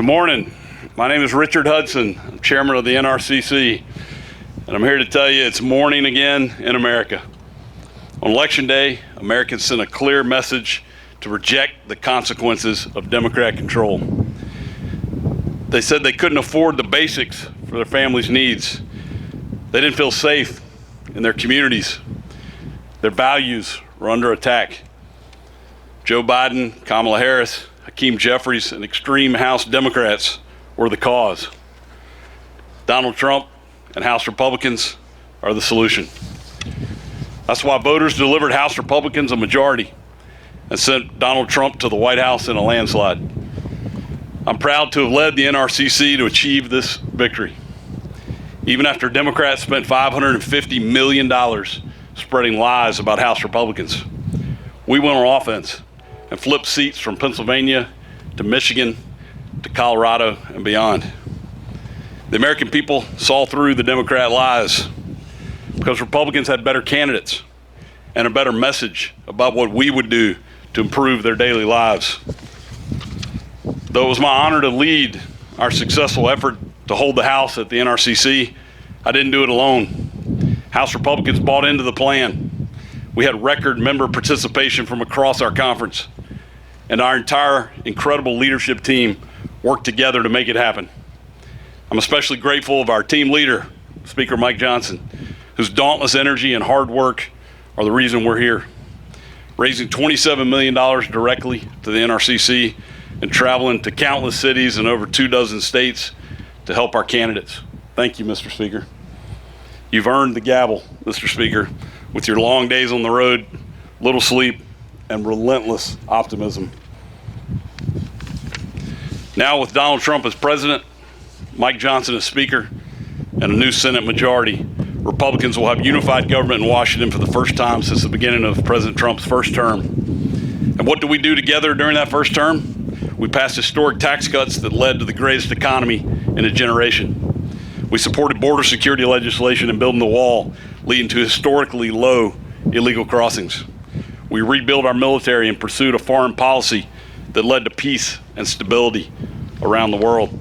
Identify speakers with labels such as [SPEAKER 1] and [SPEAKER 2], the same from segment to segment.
[SPEAKER 1] morning. My name is Richard Hudson. I'm chairman of the NRCC, and I'm here to tell you it's morning again in America. On Election Day, Americans sent a clear message to reject the consequences of Democrat control. They said they couldn't afford the basics for their families' needs. They didn't feel safe in their communities. Their values were under attack. Joe Biden, Kamala Harris, Hakeem Jeffries, and extreme House Democrats were the cause. Donald Trump and House Republicans are the solution. That's why voters delivered House Republicans a majority and sent Donald Trump to the White House in a landslide. I'm proud to have led the NRCC to achieve this victory. Even after Democrats spent $550 million spreading lies about House Republicans, we went on offense and flipped seats from Pennsylvania to Michigan to Colorado and beyond. The American people saw through the Democrat lies because Republicans had better candidates and a better message about what we would do to improve their daily lives. Though it was my honor to lead our successful effort to hold the House at the NRCC, I didn't do it alone. House Republicans bought into the plan. We had record member participation from across our conference, and our entire incredible leadership team worked together to make it happen. I'm especially grateful of our team leader, Speaker Mike Johnson, whose dauntless energy and hard work are the reason we're here, raising $27 million directly to the NRCC and traveling to countless cities and over 24 states to help our candidates. Thank you, Mr. Speaker. You've earned the gavel, Mr. Speaker, with your long days on the road, little sleep, and relentless optimism. Now, with Donald Trump as president, Mike Johnson as speaker, and a new Senate majority, Republicans will have unified government in Washington for the first time since the beginning of President Trump's first term. And what did we do together during that first term? We passed historic tax cuts that led to the greatest economy in a generation. We supported border security legislation and building the wall, leading to historically low illegal crossings. We rebuilt our military and pursued a foreign policy that led to peace and stability around the world.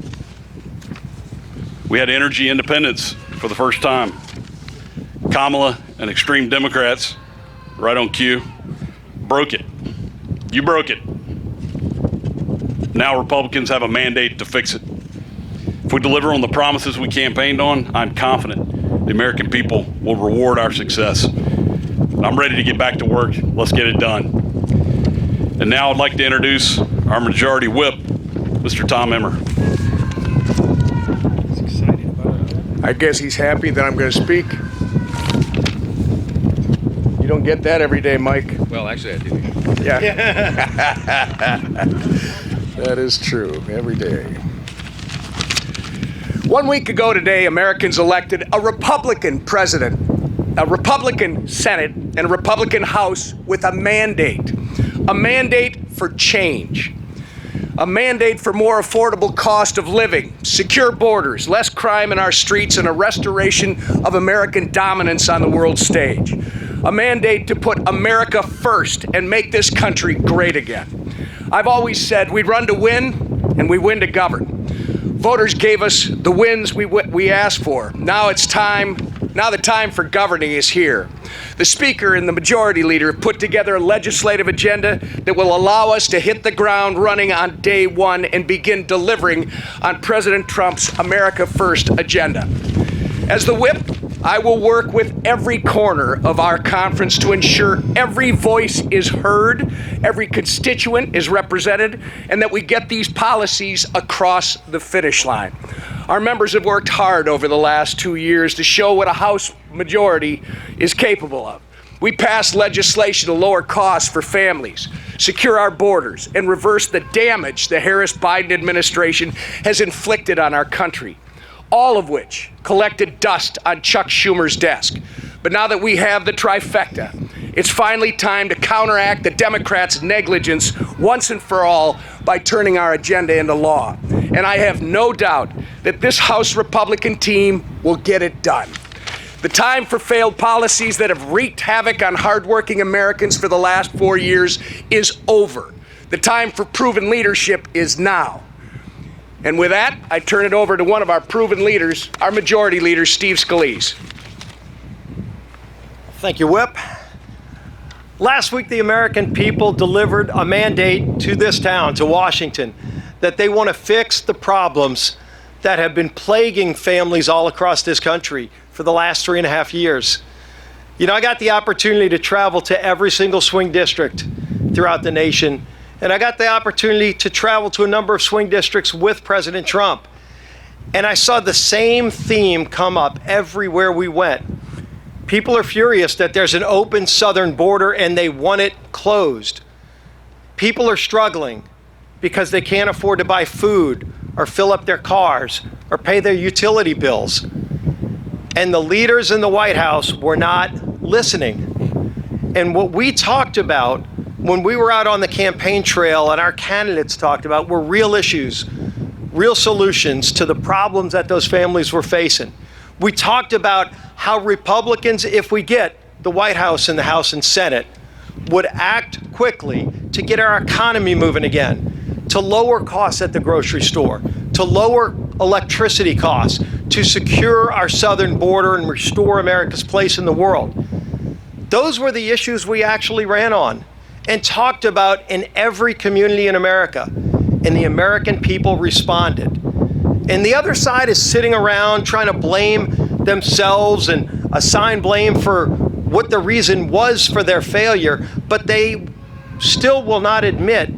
[SPEAKER 1] We had energy independence for the first time. Kamala and extreme Democrats, right on cue, broke it. You broke it. Now Republicans have a mandate to fix it. If we deliver on the promises we campaigned on, I'm confident the American people will reward our success. I'm ready to get back to work. Let's get it done. And now I'd like to introduce our Majority Whip, Mr. Tom Emmer.
[SPEAKER 2] I guess he's happy that I'm going to speak. You don't get that every day, Mike.
[SPEAKER 3] Well, actually, I do.
[SPEAKER 2] Yeah. That is true, every day. 1 week ago today, Americans elected a Republican president, a Republican Senate, and a Republican House with a mandate for change. A mandate for more affordable cost of living, secure borders, less crime in our streets, and a restoration of American dominance on the world stage. A mandate to put America first and make this country great again. I've always said we'd run to win, and we win to govern. Voters gave us the wins we asked for. Now it's time. Now the time for governing is here. The Speaker and the Majority Leader have put together a legislative agenda that will allow us to hit the ground running on day one and begin delivering on President Trump's America First agenda. As the whip, I will work with every corner of our conference to ensure every voice is heard, every constituent is represented, and that we get these policies across the finish line. Our members have worked hard over the last 2 years to show what a House majority is capable of. We passed legislation to lower costs for families, secure our borders, and reverse the damage the Harris-Biden administration has inflicted on our country, all of which collected dust on Chuck Schumer's desk. But now that we have the trifecta, it's finally time to counteract the Democrats' negligence once and for all by turning our agenda into law. And I have no doubt that this House Republican team will get it done. The time for failed policies that have wreaked havoc on hardworking Americans for the last 4 years is over. The time for proven leadership is now. And with that, I turn it over to one of our proven leaders, our majority leader, Steve Scalise.
[SPEAKER 3] Thank you, Whip. Last week, the American people delivered a mandate to this town, to Washington, that they want to fix the problems that have been plaguing families all across this country for the last 3.5 years. You know, I got the opportunity to travel to every single swing district throughout the nation, and I got the opportunity to travel to a number of swing districts with President Trump. And I saw the same theme come up everywhere we went. People are furious that there's an open southern border and they want it closed. People are struggling because they can't afford to buy food or fill up their cars or pay their utility bills. And the leaders in the White House were not listening. And what we talked about when we were out on the campaign trail and our candidates talked about were real issues, real solutions to the problems that those families were facing. We talked about how Republicans, if we get the White House and the House and Senate, would act quickly to get our economy moving again, to lower costs at the grocery store, to lower electricity costs, to secure our southern border and restore America's place in the world. Those were the issues we actually ran on and talked about in every community in America, and the American people responded. And the other side is sitting around trying to blame themselves and assign blame for what the reason was for their failure, but they still will not admit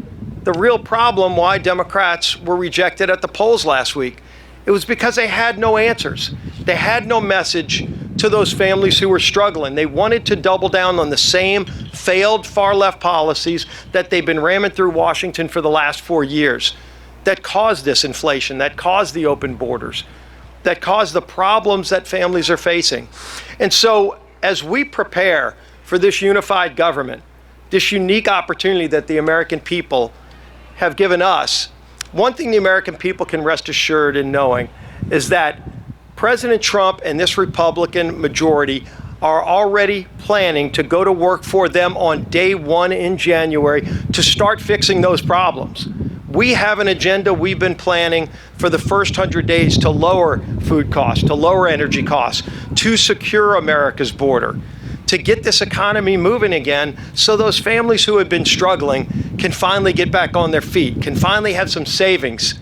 [SPEAKER 3] the real problem why Democrats were rejected at the polls last week. It was because they had no answers. They had no message to those families who were struggling. They wanted to double down on the same failed far-left policies that they've been ramming through Washington for the last 4 years that caused this inflation, that caused the open borders, that caused the problems that families are facing. And so as we prepare for this unified government, this unique opportunity that the American people have given us, one thing the American people can rest assured in knowing is that President Trump and this Republican majority are already planning to go to work for them on day one in January to start fixing those problems. We have an agenda we've been planning for the first 100 days to lower food costs, to lower energy costs, to secure America's border, to get this economy moving again so those families who have been struggling can finally get back on their feet, can finally have some savings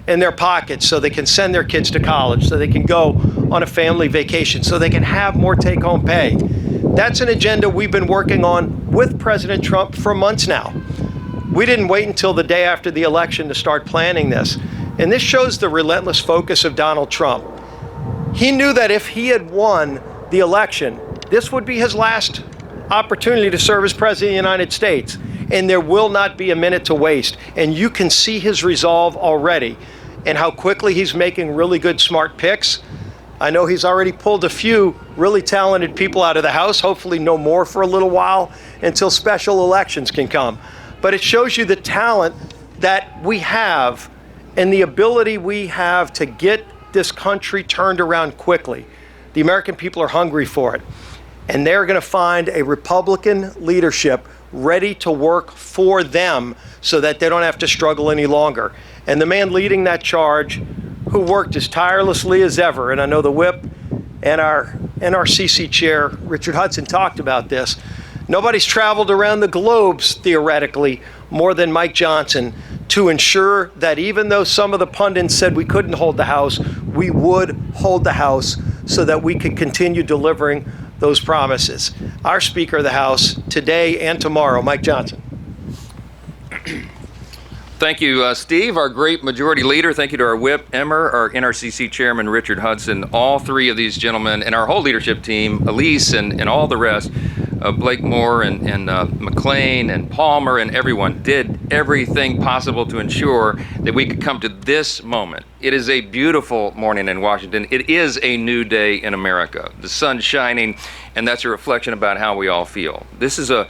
[SPEAKER 3] in their pockets so they can send their kids to college, so they can go on a family vacation, so they can have more take-home pay. That's an agenda we've been working on with President Trump for months now. We didn't wait until the day after the election to start planning this. And this shows the relentless focus of Donald Trump. He knew that if he had won the election, this would be his last opportunity to serve as President of the United States. And there will not be a minute to waste. And you can see his resolve already and how quickly he's making really good, smart picks. I know he's already pulled a few really talented people out of the House, hopefully no more for a little while until special elections can come. But it shows you the talent that we have and the ability we have to get this country turned around quickly. The American people are hungry for it. And they're going to find a Republican leadership ready to work for them so that they don't have to struggle any longer. And the man leading that charge, who worked as tirelessly as ever, and I know the whip and our NRCC chair, Richard Hudson, talked about this. Nobody's traveled around the globe, theoretically, more than Mike Johnson to ensure that even though some of the pundits said we couldn't hold the House, we would hold the House so that we could continue delivering those promises. Our Speaker of the House today and tomorrow, Mike Johnson.
[SPEAKER 4] Thank you, Steve, our great majority leader. Thank you to our whip, Emmer, our NRCC chairman, Richard Hudson, all three of these gentlemen, and our whole leadership team, Elise and all the rest, Blake Moore and McLean and Palmer and everyone did everything possible to ensure that we could come to this moment. It is a beautiful morning in Washington. It is a new day in America. The sun's shining, and that's a reflection about how we all feel. This is a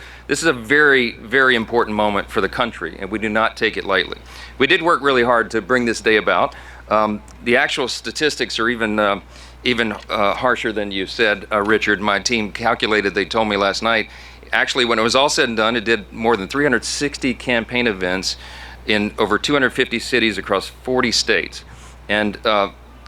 [SPEAKER 4] very, very important moment for the country, and we do not take it lightly. We did work really hard to bring this day about. The actual statistics are even harsher than you said, Richard. My team calculated, they told me last night, actually when it was all said and done, it did more than 360 campaign events in over 250 cities across 40 states. And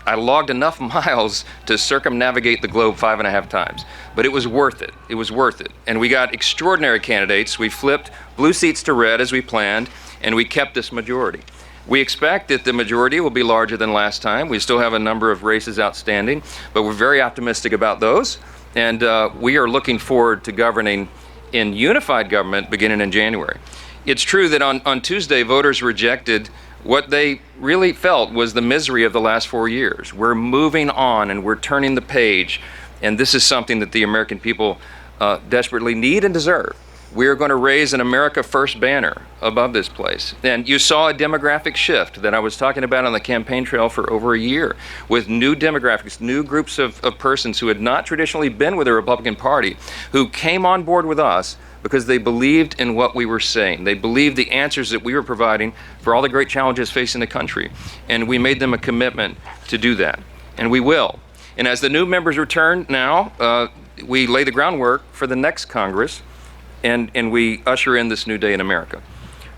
[SPEAKER 4] I logged enough miles to circumnavigate the globe 5.5 times. But it was worth it. It was worth it. And we got extraordinary candidates. We flipped blue seats to red as we planned, and we kept this majority. We expect that the majority will be larger than last time. We still have a number of races outstanding, but we're very optimistic about those. And we are looking forward to governing in unified government beginning in January. It's true that on Tuesday, voters rejected what they really felt was the misery of the last 4 years. We're moving on and we're turning the page, and this is something that the American people desperately need and deserve. We are going to raise an America First banner above this place. And you saw a demographic shift that I was talking about on the campaign trail for over a year, with new demographics, new groups of persons who had not traditionally been with the Republican Party, who came on board with us because they believed in what we were saying. They believed the answers that we were providing for all the great challenges facing the country. And we made them a commitment to do that. And we will. And as the new members return now, we lay the groundwork for the next Congress, and we usher in this new day in America.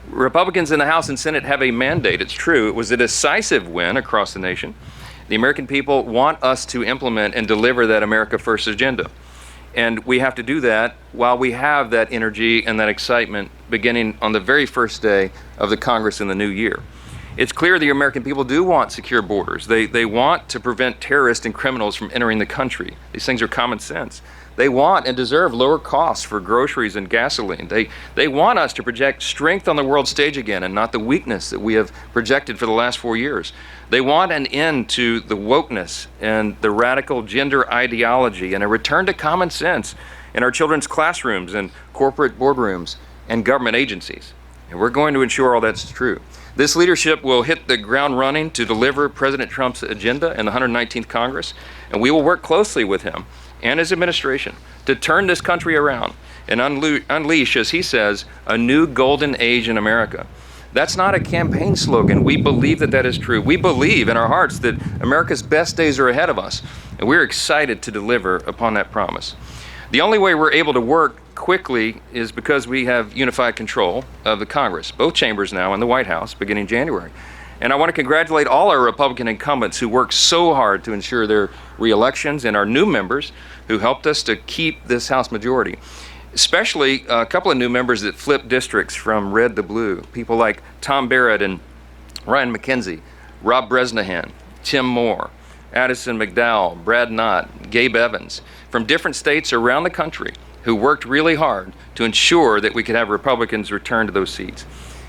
[SPEAKER 4] Republicans in the House and Senate have a mandate. It's true. It was a decisive win across the nation. The American people want us to implement and deliver that America First agenda. And we have to do that while we have that energy and that excitement beginning on the very first day of the Congress in the new year. It's clear the American people do want secure borders. They want to prevent terrorists and criminals from entering the country. These things are common sense. They want and deserve lower costs for groceries and gasoline. They want us to project strength on the world stage again and not the weakness that we have projected for the last 4 years. They want an end to the wokeness and the radical gender ideology and a return to common sense in our children's classrooms and corporate boardrooms and government agencies. And we're going to ensure all that's true. This leadership will hit the ground running to deliver President Trump's agenda in the 119th Congress, and we will work closely with him and his administration to turn this country around and unleash, as he says, a new golden age in America. That's not a campaign slogan. We believe that that is true. We believe in our hearts that America's best days are ahead of us, and we're excited to deliver upon that promise. The only way we're able to work quickly is because we have unified control of the Congress, both chambers now, and the White House beginning January. And I want to congratulate all our Republican incumbents who worked so hard to ensure their re-elections, and our new members who helped us to keep this House majority. Especially a couple of new members that flipped districts from red to blue. People like Tom Barrett and Ryan McKenzie, Rob Bresnahan, Tim Moore, Addison McDowell, Brad Knott, Gabe Evans, from different states around the country who worked really hard to ensure that we could have Republicans return to those seats.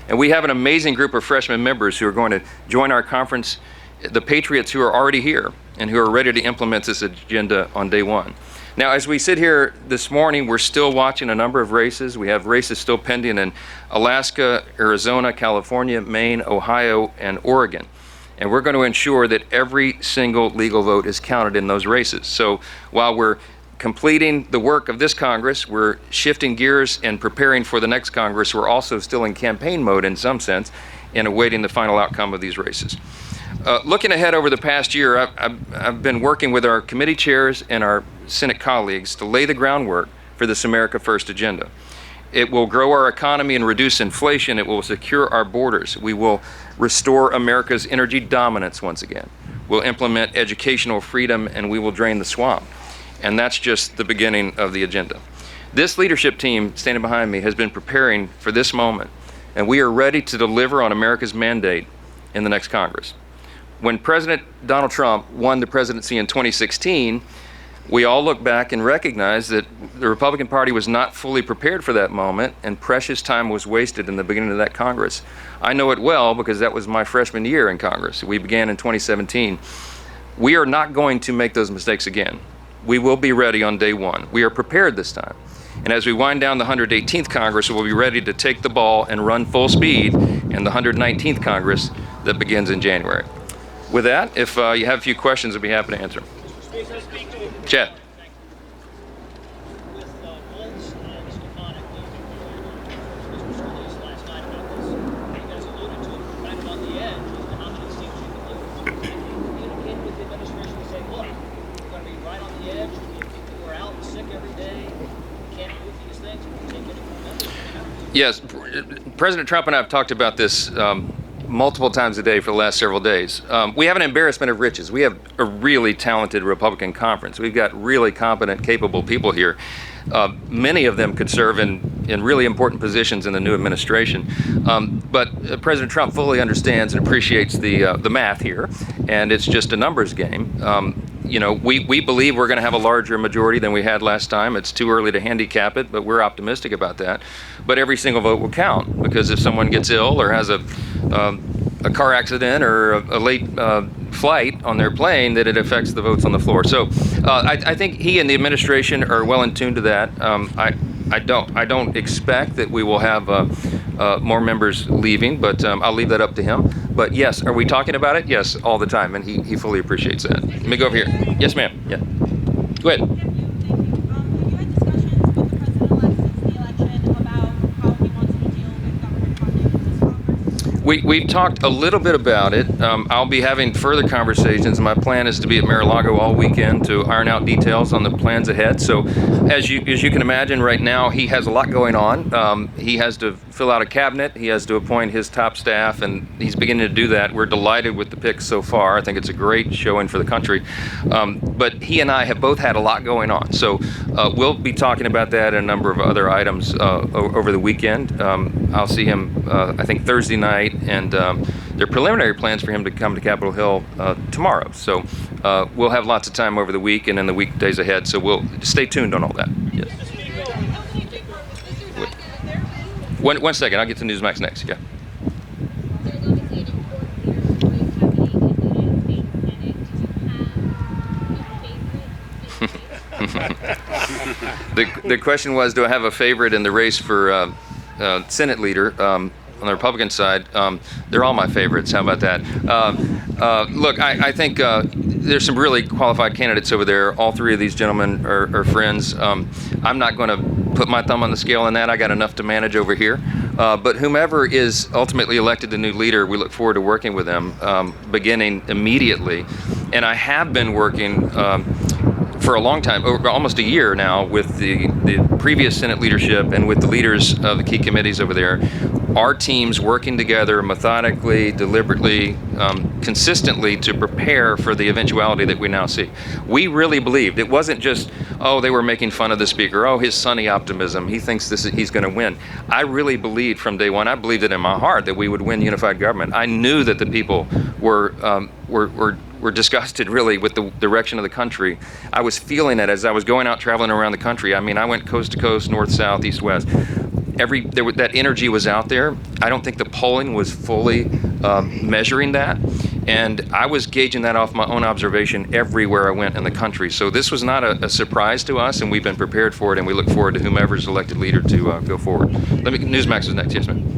[SPEAKER 4] And we have an amazing group of freshman members who are going to join our conference, the patriots who are already here and who are ready to implement this agenda on day one. Now, as we sit here this morning, we're still watching a number of races. We have races still pending in Alaska, Arizona, California, Maine, Ohio, and Oregon. And we're going to ensure that every single legal vote is counted in those races. So while we're completing the work of this Congress, we're shifting gears and preparing for the next Congress. We're also still in campaign mode in some sense and awaiting the final outcome of these races. Looking ahead over the past year, I've been working with our committee chairs and our Senate colleagues to lay the groundwork for this America First agenda. It will grow our economy and reduce inflation. It will secure our borders. We will restore America's energy dominance once again. We'll implement educational freedom, and we will drain the swamp. And that's just the beginning of the agenda. This leadership team standing behind me has been preparing for this moment, and we are ready to deliver on America's mandate in the next Congress. When President Donald Trump won the presidency in 2016, we all look back and recognize that the Republican Party was not fully prepared for that moment, and precious time was wasted in the beginning of that Congress. I know it well because that was my freshman year in Congress. We began in 2017. We are not going to make those mistakes again. We will be ready on day one. We are prepared this time. And as we wind down the 118th Congress, we'll be ready to take the ball and run full speed in the 119th Congress that begins in January. With that, if you have a few questions, I'd be happy to answer them. Chad. Yes, President Trump and I have talked about this multiple times a day for the last several days. We have an embarrassment of riches. We have a really talented Republican conference. We've got really competent, capable people here. Many of them could serve in really important positions in the new administration. But President Trump fully understands and appreciates the math here, and it's just a numbers game. We believe we're going to have a larger majority than we had last time. It's too early to handicap it, but we're optimistic about that. But every single vote will count, because if someone gets ill or has a car accident or a late flight on their plane, that it affects the votes on the floor. So I think he and the administration are well in tune to that. I don't expect that we will have more members leaving, but I'll leave that up to him. But yes, are we talking about it? Yes, all the time, and he fully appreciates that. Let me go over here. Yes, ma'am. Yeah. Go ahead.
[SPEAKER 5] Have you had discussions with the president-elect since the election about how he wants to deal with government funding in this Congress?
[SPEAKER 4] We've talked a little bit about it. I'll be having further conversations. My plan is to be at Mar-a-Lago all weekend to iron out details on the plans ahead. So as you can imagine, right now he has a lot going on. He has to fill out a cabinet. He has to appoint his top staff, and he's beginning to do that. We're delighted with the picks so far. I think it's a great showing for the country. But he and I have both had a lot going on. So we'll be talking about that and a number of other items over the weekend. I'll see him, I think, Thursday night, and there are preliminary plans for him to come to Capitol Hill tomorrow. So we'll have lots of time over the week and in the weekdays ahead. So we'll stay tuned on all that. Yes. One second, I'll get to Newsmax next. Yeah. The question was, do I have a favorite in the race for Senate leader on the Republican side? They're all my favorites. How about that? Look, I think there's some really qualified candidates over there. All three of these gentlemen are friends. I'm not going to put my thumb on the scale on that. I got enough to manage over here. But whomever is ultimately elected the new leader, we look forward to working with them beginning immediately. And I have been working for a long time, over almost a year now, with the previous Senate leadership and with the leaders of the key committees over there. Our teams working together methodically, deliberately, consistently to prepare for the eventuality that we now see. We really believed. It wasn't just, oh, they were making fun of the speaker, oh, his sunny optimism, he thinks he's going to win. I really believed from day one, I believed it in my heart that we would win unified government. I knew that the people were disgusted really with the direction of the country. I was feeling it as I was going out traveling around the country. I mean, I went coast to coast, north, south, east, west. That energy was out there. I don't think the polling was fully measuring that. And I was gauging that off my own observation everywhere I went in the country. So this was not a surprise to us, and we've been prepared for it, and we look forward to whomever's elected leader to go forward. Newsmax is next. Yes, ma'am.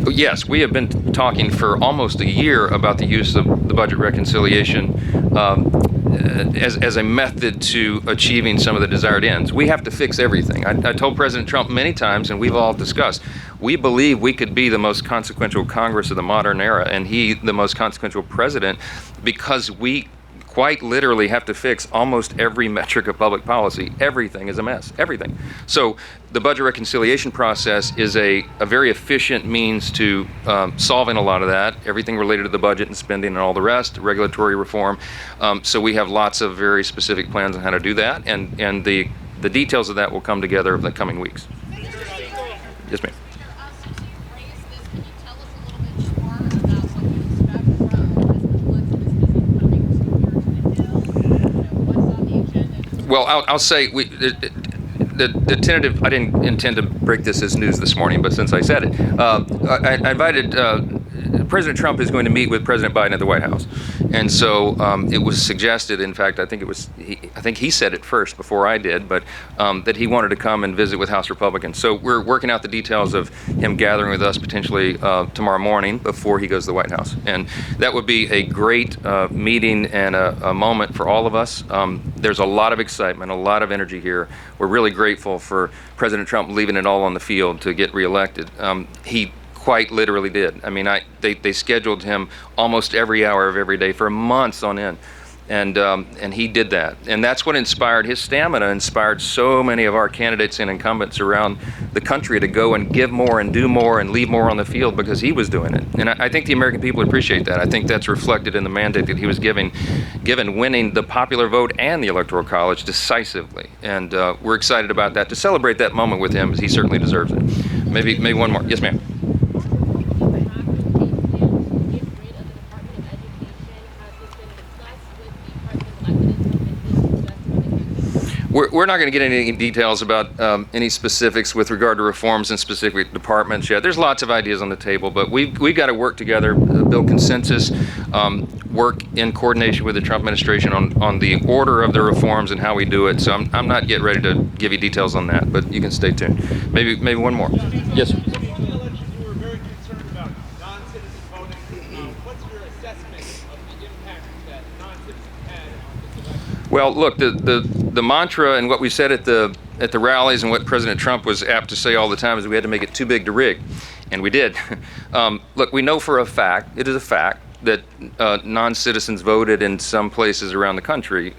[SPEAKER 4] Yes, we have been talking for almost a year about the use of the budget reconciliation as a method to achieving some of the desired ends. We have to fix everything. I told President Trump many times, and we've all discussed, we believe we could be the most consequential Congress of the modern era, and he the most consequential president, because we quite literally have to fix almost every metric of public policy. Everything is a mess, everything. So the budget reconciliation process is a very efficient means to solving a lot of that, everything related to the budget and spending and all the rest, regulatory reform. So we have lots of very specific plans on how to do that, and the details of that will come together over the coming weeks. Yes, ma'am. Well, I'll say the tentative. I didn't intend to break this as news this morning, but since I said it, I invited. President Trump is going to meet with President Biden at the White House, and so it was suggested. In fact, I think he said it first before I did, but that he wanted to come and visit with House Republicans. So we're working out the details of him gathering with us potentially tomorrow morning before he goes to the White House, and that would be a great meeting and a moment for all of us. There's a lot of excitement, a lot of energy here. We're really grateful for President Trump leaving it all on the field to get reelected. He quite literally did. I mean, they scheduled him almost every hour of every day for months on end. And he did that, and that's what inspired his stamina. Inspired so many of our candidates and incumbents around the country to go and give more and do more and leave more on the field because he was doing it. And I think the American people appreciate that. I think that's reflected in the mandate that he was given, winning the popular vote and the Electoral College decisively. And we're excited about that, to celebrate that moment with him, as he certainly deserves it. Maybe one more. Yes, ma'am. We're not going to get into any details about any specifics with regard to reforms in specific departments yet. There's lots of ideas on the table, but we've got to work together, build consensus, work in coordination with the Trump administration on the order of the reforms and how we do it. So I'm not yet ready to give you details on that, but you can stay tuned. Maybe one more. Yes, sir.
[SPEAKER 6] You were very concerned about non-citizen voting. What's your assessment of the impact that non-citizens had on this election?
[SPEAKER 4] Well, look, the mantra and what we said at the rallies and what President Trump was apt to say all the time is we had to make it too big to rig, and we did. Look, we know for a fact, it is a fact, that non-citizens voted in some places around the country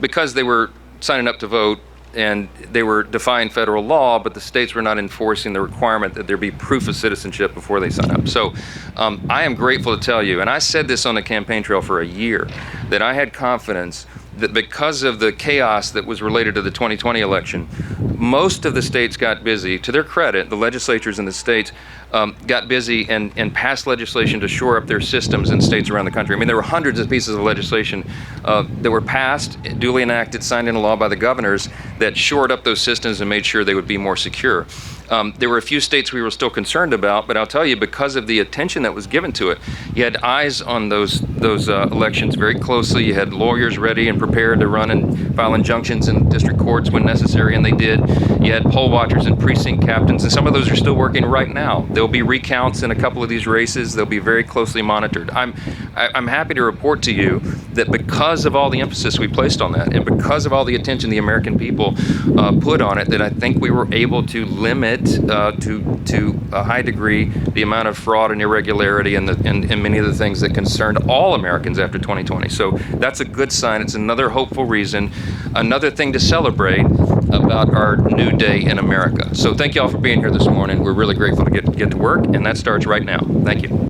[SPEAKER 4] because they were signing up to vote and they were defying federal law, but the states were not enforcing the requirement that there be proof of citizenship before they sign up. So I am grateful to tell you, and I said this on the campaign trail for a year, that I had confidence that because of the chaos that was related to the 2020 election, most of the states got busy. To their credit, the legislatures in the states got busy and passed legislation to shore up their systems in states around the country. I mean, there were hundreds of pieces of legislation that were passed, duly enacted, signed into law by the governors that shored up those systems and made sure they would be more secure. There were a few states we were still concerned about, but I'll tell you, because of the attention that was given to it, you had eyes on those elections very closely. You had lawyers ready and prepared to run and file injunctions in district courts when necessary, and they did. You had poll watchers and precinct captains, and some of those are still working right now. There'll be recounts in a couple of these races. They'll be very closely monitored. I'm happy to report to you that because of all the emphasis we placed on that, and because of all the attention the American people put on it, that I think we were able to limit to a high degree the amount of fraud and irregularity and many of the things that concerned all Americans after 2020. So that's a good sign. It's another hopeful reason, another thing to celebrate about our new day in America. So thank you all for being here this morning. We're really grateful to get to work, and that starts right now. Thank you.